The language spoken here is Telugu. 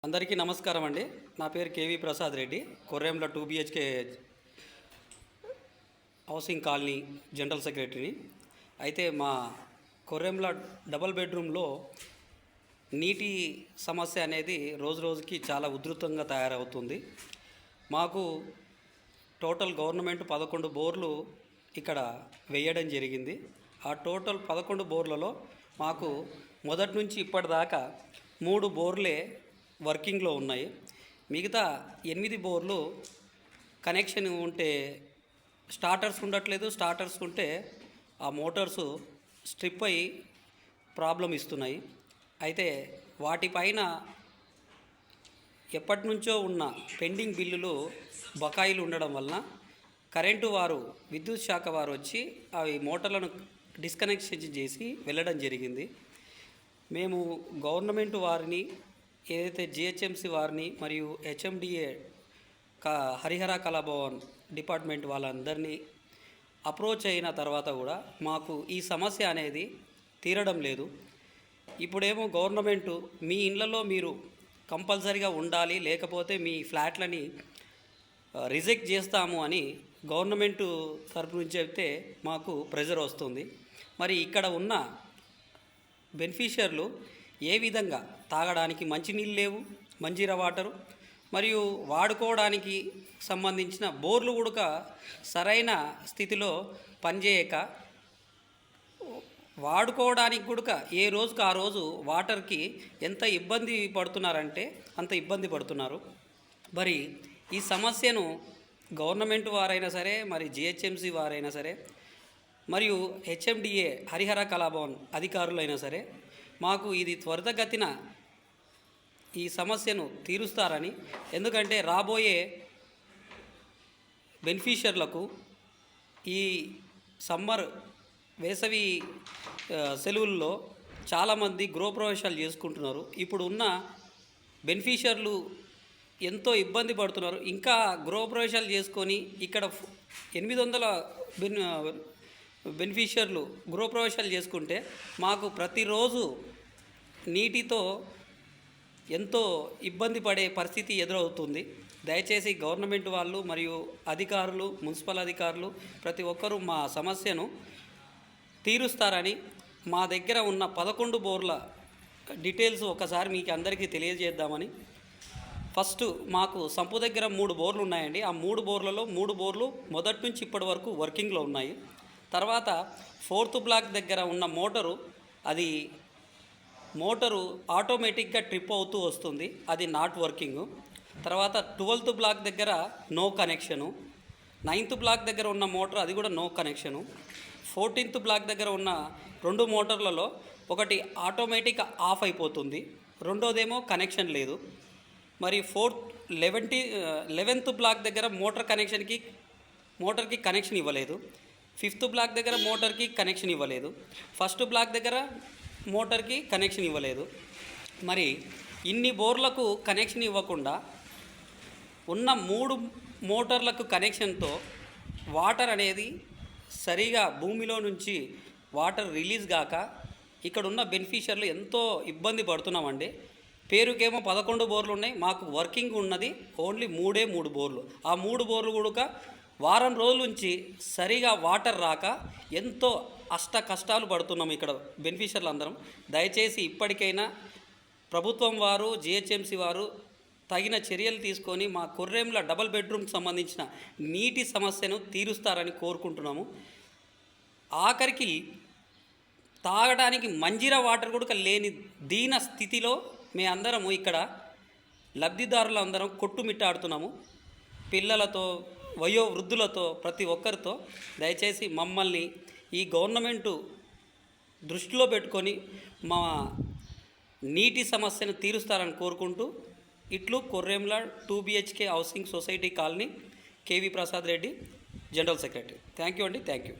అందరికీ నమస్కారం అండి. నా పేరు KV Prasad Reddy. Korremula 2 BHK housing colony general సెక్రటరీని. అయితే మా కొర్రెంల డబల్ బెడ్రూమ్లో నీటి సమస్య అనేది రోజు రోజుకి చాలా ఉధృతంగా తయారవుతుంది. మాకు టోటల్ గవర్నమెంట్ 11 బోర్లు ఇక్కడ వేయడం జరిగింది. ఆ టోటల్ 11 బోర్లలో మాకు మొదటి నుంచి ఇప్పటిదాకా 3 బోర్లే వర్కింగ్లో ఉన్నాయి. మిగతా 8 బోర్లు కనెక్షన్ ఉంటే స్టార్టర్స్ ఉండట్లేదు. స్టార్టర్స్ ఉంటే ఆ మోటార్సు స్ట్రిప్ అయ్యి ప్రాబ్లం ఇస్తున్నాయి. అయితే వాటిపైన ఎప్పటి నుంచో ఉన్న పెండింగ్ బిల్లులు బకాయిలు ఉండడం వలన కరెంటు వారు విద్యుత్ శాఖ వారు వచ్చి అవి మోటార్లను డిస్కనెక్షన్ చేసి వెళ్ళడం జరిగింది. మేము గవర్నమెంట్ వారిని ఏదైతే జిహెచ్ఎంసి వారిని మరియు హెచ్ఎండిఏ హరిహర కళాభవన్ డిపార్ట్మెంట్ వాళ్ళందరినీ అప్రోచ్ అయిన తర్వాత కూడా మాకు ఈ సమస్య అనేది తీరడం లేదు. ఇప్పుడేమో గవర్నమెంటు మీ ఇళ్లలో మీరు కంపల్సరీగా ఉండాలి, లేకపోతే మీ ఫ్లాట్లని రిజెక్ట్ చేస్తాము అని గవర్నమెంటు తరపు నుంచి చెప్తే మాకు ప్రెజర్ వస్తుంది. మరి ఇక్కడ ఉన్న బెనిఫిషియర్లు ఏ విధంగా తాగడానికి మంచినీళ్ళు లేవు, మంజీరా వాటరు మరియు వాడుకోవడానికి సంబంధించిన బోర్లు కూడా సరైన స్థితిలో పనిచేయక వాడుకోవడానికి కూడా ఏ రోజుకు ఆ రోజు వాటర్కి ఎంత ఇబ్బంది పడుతున్నారంటే అంత ఇబ్బంది పడుతున్నారు. మరి ఈ సమస్యను గవర్నమెంట్ వారైనా సరే, మరి జిహెచ్ఎంసి వారైనా సరే, మరియు హెచ్ఎండిఏ హరిహర కళాభవన్ అధికారులైనా సరే మాకు ఇది త్వరితగతిన ఈ సమస్యను తీరుస్తారని, ఎందుకంటే రాబోయే బెనిఫిషియర్లకు ఈ సమ్మర్ వేసవి సెలవుల్లో చాలామంది గృహప్రవేశాలు చేసుకుంటున్నారు. ఇప్పుడు ఉన్న బెనిఫిషియర్లు ఎంతో ఇబ్బంది పడుతున్నారు. ఇంకా గృహప్రవేశాలు చేసుకొని ఇక్కడ 800 బెనిఫిషియర్లు గృహప్రవేశాలు చేసుకుంటే మాకు ప్రతిరోజు నీటితో ఎంతో ఇబ్బంది పడే పరిస్థితి ఎదురవుతుంది. దయచేసి గవర్నమెంట్ వాళ్ళు మరియు అధికారులు, మున్సిపల్ అధికారులు ప్రతి ఒక్కరూ మా సమస్యను తీరుస్తారని, మా దగ్గర ఉన్న 11 బోర్ల డీటెయిల్స్ ఒకసారి మీకు అందరికీ తెలియజేద్దామని. ఫస్ట్ మాకు సంపు దగ్గర 3 బోర్లు ఉన్నాయండి. ఆ 3 బోర్లలో 3 బోర్లు మొదటి నుంచి ఇప్పటి వరకు వర్కింగ్లో ఉన్నాయి. తర్వాత 4th బ్లాక్ దగ్గర ఉన్న మోటరు ఆటోమేటిక్గా ట్రిప్ అవుతూ వస్తుంది, అది నాట్ వర్కింగు. తర్వాత 12th బ్లాక్ దగ్గర నో కనెక్షను. 9th బ్లాక్ దగ్గర ఉన్న మోటార్ అది కూడా నో కనెక్షను. 14th బ్లాక్ దగ్గర ఉన్న 2 మోటార్లలో ఒకటి ఆటోమేటిక్ ఆఫ్ అయిపోతుంది, రెండోదేమో కనెక్షన్ లేదు. మరి 11th బ్లాక్ దగ్గర మోటార్కి కనెక్షన్ ఇవ్వలేదు. 5th బ్లాక్ దగ్గర మోటార్కి కనెక్షన్ ఇవ్వలేదు. 1st బ్లాక్ దగ్గర మోటార్కి కనెక్షన్ ఇవ్వలేదు. మరి ఇన్ని బోర్లకు కనెక్షన్ ఇవ్వకుండా ఉన్న 3 మోటార్లకు కనెక్షన్తో వాటర్ అనేది సరిగా భూమిలో నుంచి వాటర్ రిలీజ్ కాక ఇక్కడున్న బెనిఫిషియర్లు ఎంతో ఇబ్బంది పడుతున్నామండి. పేరుకేమో 11 బోర్లు ఉన్నాయి, మాకు వర్కింగ్ ఉన్నది ఓన్లీ 3 బోర్లు. ఆ 3 బోర్లు కూడా వారం రోజుల నుంచి సరిగా వాటర్ రాక ఎంతో కష్టాలు పడుతున్నాం ఇక్కడ బెనిఫిషియర్లు అందరం. దయచేసి ఇప్పటికైనా ప్రభుత్వం వారు, జిహెచ్ఎంసి వారు తగిన చర్యలు తీసుకొని మా కొర్రెంల డబల్ బెడ్రూమ్కి సంబంధించిన నీటి సమస్యను తీరుస్తారని కోరుకుంటున్నాము. ఆఖరికి తాగడానికి మంజీరా వాటర్ కూడా లేని దీన స్థితిలో మేమందరము ఇక్కడ లబ్ధిదారులు అందరం కొట్టుమిట్టాడుతున్నాము. పిల్లలతో, వయోవృద్ధులతో, ప్రతి ఒక్కరితో. దయచేసి మమ్మల్ని ఈ గవర్నమెంటు దృష్టిలో పెట్టుకొని మా నీటి సమస్యను తీరుస్తారని కోరుకుంటూ ఇట్లు Korremula 2 BHK housing society colony, KV Prasad Reddy, general secretary. Thank you అండి. Thank you.